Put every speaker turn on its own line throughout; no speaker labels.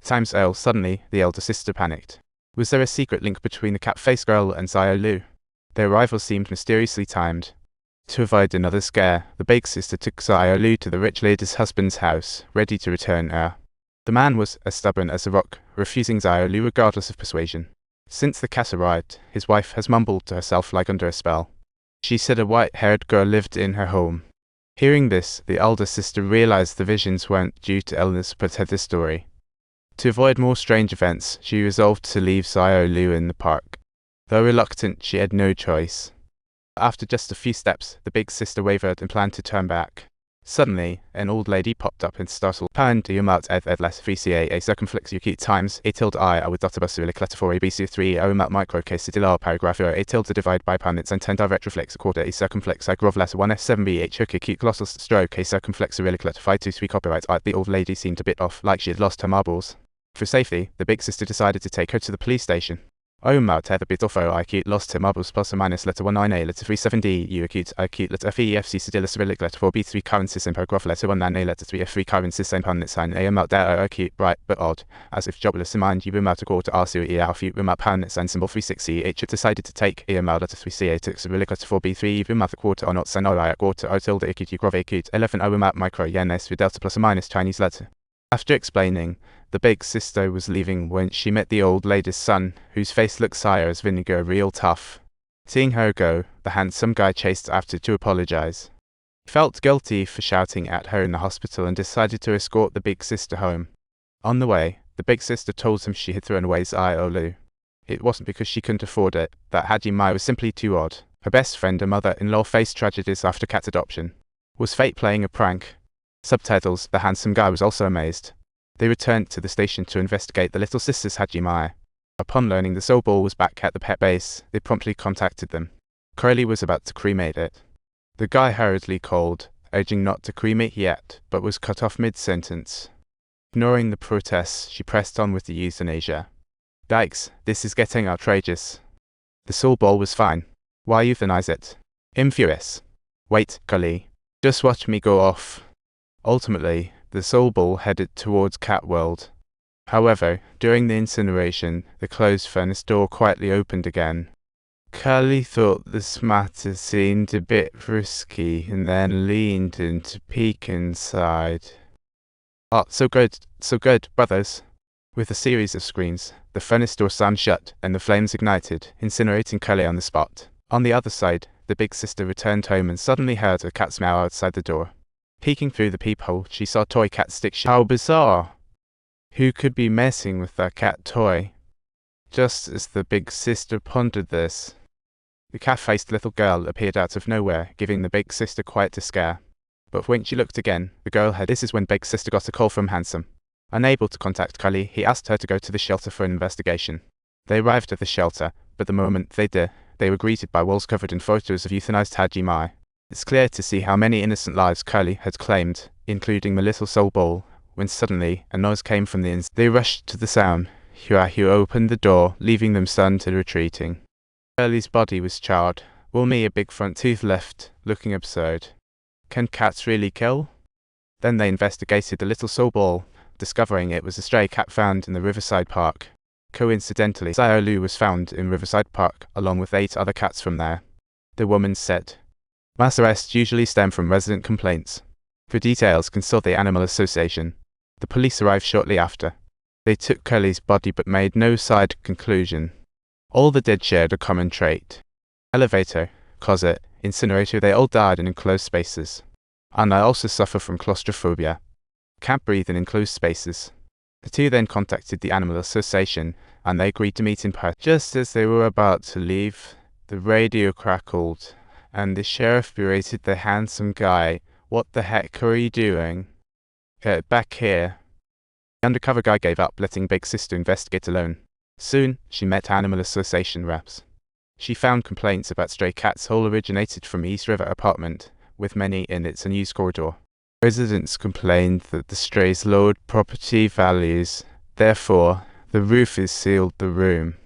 Time's Earl. Suddenly, the elder sister panicked. Was there a secret link between the cat-faced girl and Xiaolou? Their arrival seemed mysteriously timed. To avoid another scare, the big sister took Xiaolou to the rich lady's husband's house, ready to return her. The man was as stubborn as a rock, refusing Xiaolou regardless of persuasion. Since the cat arrived, his wife has mumbled to herself like under a spell. She said a white-haired girl lived in her home. Hearing this, the elder sister realized the visions weren't due to illness but had the story. To avoid more strange events, she resolved to leave Xiaolou in the park. Though reluctant, she had no choice. After just a few steps, the big sister wavered and planned to turn back. Suddenly, an old lady popped up and startled. Pan do mat edles VCA a circumflex uki times a tilde I with dotibus clatophore ABC3 o mat micro case dilar paragraph a tilde divide by pan its and direct reflex a quarter a circumflex I grovlas 1f7b h hook acute glossal stroke a circumflex really clatify 2-3 copyright. The old lady seemed a bit off, like she had lost her marbles. For safety, the big sister decided to take her to the police station. Omar tether bit offo I acute lost her marbles plus or minus letter 19a letter 37d u acute letter FEFC sedilus relic letter 4b3 currencies in paragraph letter 1 a letter 3 f3 currencies same pun sign a amount there acute right but odd, as if jobless in mind you remote a quarter RCU e alpha remote pan sign symbol 36c h decided to take a amount letter 3c to relic letter 4b3 remote a quarter or not sign I quarter o tilde acute grove acute 11 o remote micro yen s with delta plus or minus Chinese letter. After explaining, the big sister was leaving when she met the old lady's son, whose face looked sour as vinegar, real tough. Seeing her go, the handsome guy chased after to apologize. He felt guilty for shouting at her in the hospital and decided to escort the big sister home. On the way, the big sister told him she had thrown away Xiaolou. It wasn't because she couldn't afford it, that Haji Mai was simply too odd. Her best friend and mother-in-law faced tragedies after cat adoption. Was fate playing a prank? Subtitles. The handsome guy was also amazed. They returned to the station to investigate the little sister's Hajime. Upon learning the soul ball was back at the pet base, they promptly contacted them. Curly was about to cremate it. The guy hurriedly called, urging not to cremate yet, but was cut off mid-sentence. Ignoring the protests, she pressed on with the euthanasia. Yikes, this is getting outrageous. The soul ball was fine. Why euthanize it? I'm furious. Wait, Curly. Just watch me go off. Ultimately, the soul ball headed towards Catworld. However, during the incineration, the closed furnace door quietly opened again. Curly thought this matter seemed a bit risky and then leaned in to peek inside. "Ah, so good, brothers." With a series of screams, the furnace door slammed shut and the flames ignited, incinerating Curly on the spot. On the other side, the big sister returned home and suddenly heard a cat's meow outside the door. Peeking through the peephole, she saw toy cat stick shift. How bizarre! Who could be messing with that cat toy? Just as the big sister pondered this, the cat-faced little girl appeared out of nowhere, giving the big sister quite a scare. But when she looked again, the girl had. This is when big sister got a call from Handsome. Unable to contact Cully, he asked her to go to the shelter for an investigation. They arrived at the shelter, but the moment they did, they were greeted by walls covered in photos of euthanized Haji Mai. It's clear to see how many innocent lives Curly had claimed, including the little soul ball, when suddenly a noise came from the inside. They rushed to the sound. Hugh opened the door, leaving them stunned and retreating. Curly's body was charred, only a big front tooth left, looking absurd. Can cats really kill? Then they investigated the little soul ball, discovering it was a stray cat found in the Riverside Park. Coincidentally, Xiaolou was found in Riverside Park, along with 8 other cats from there. The woman said, "Mass arrests usually stem from resident complaints. For details, consult the Animal Association." The police arrived shortly after. They took Curly's body but made no side conclusion. All the dead shared a common trait. Elevator, closet, incinerator, they all died in enclosed spaces. And I also suffer from claustrophobia. Can't breathe in enclosed spaces. The two then contacted the Animal Association, and they agreed to meet in person. Just as they were about to leave, the radio crackled, and the sheriff berated the handsome guy. "What the heck are you doing? Get back here." The undercover guy gave up, letting Big Sister investigate alone. Soon, she met Animal Association reps. She found complaints about stray cats all originated from East River apartment, with many in its unused corridor. Residents complained that the strays lowered property values, therefore, the roofers sealed the room.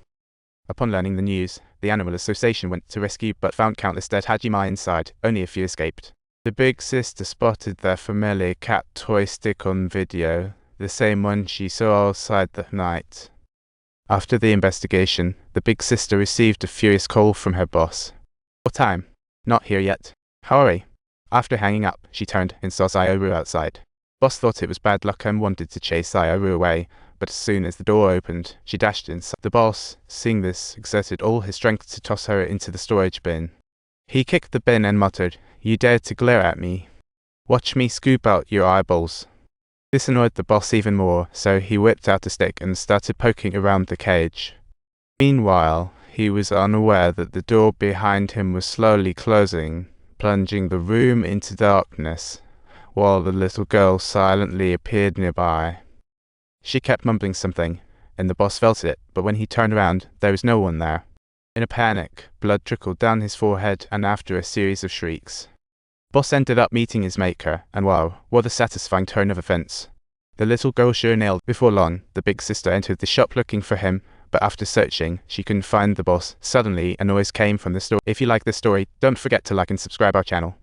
Upon learning the news, the Animal Association went to rescue but found countless dead Hajime inside, only a few escaped. The big sister spotted their familiar cat toy stick on video. the same one she saw outside that night. After the investigation, the big sister received a furious call from her boss. "What time?" "Not here yet." "Hurry." After hanging up, she turned and saw Xiaolou outside. Boss thought it was bad luck and wanted to chase Xiaolou away, but as soon as the door opened, she dashed inside. The boss, seeing this, exerted all his strength to toss her into the storage bin. He kicked the bin and muttered, "You dare to glare at me? Watch me scoop out your eyeballs." This annoyed the boss even more, so he whipped out a stick and started poking around the cage. Meanwhile, he was unaware that the door behind him was slowly closing, plunging the room into darkness, while the little girl silently appeared nearby. She kept mumbling something, and the boss felt it, but when he turned around, there was no one there. In a panic, blood trickled down his forehead, and after a series of shrieks, Boss ended up meeting his maker, and wow, what a satisfying turn of events. The little girl sure nailed. Before long, the big sister entered the shop looking for him, but after searching, she couldn't find the boss. Suddenly, a noise came from the store. If you like this story, don't forget to like and subscribe our channel.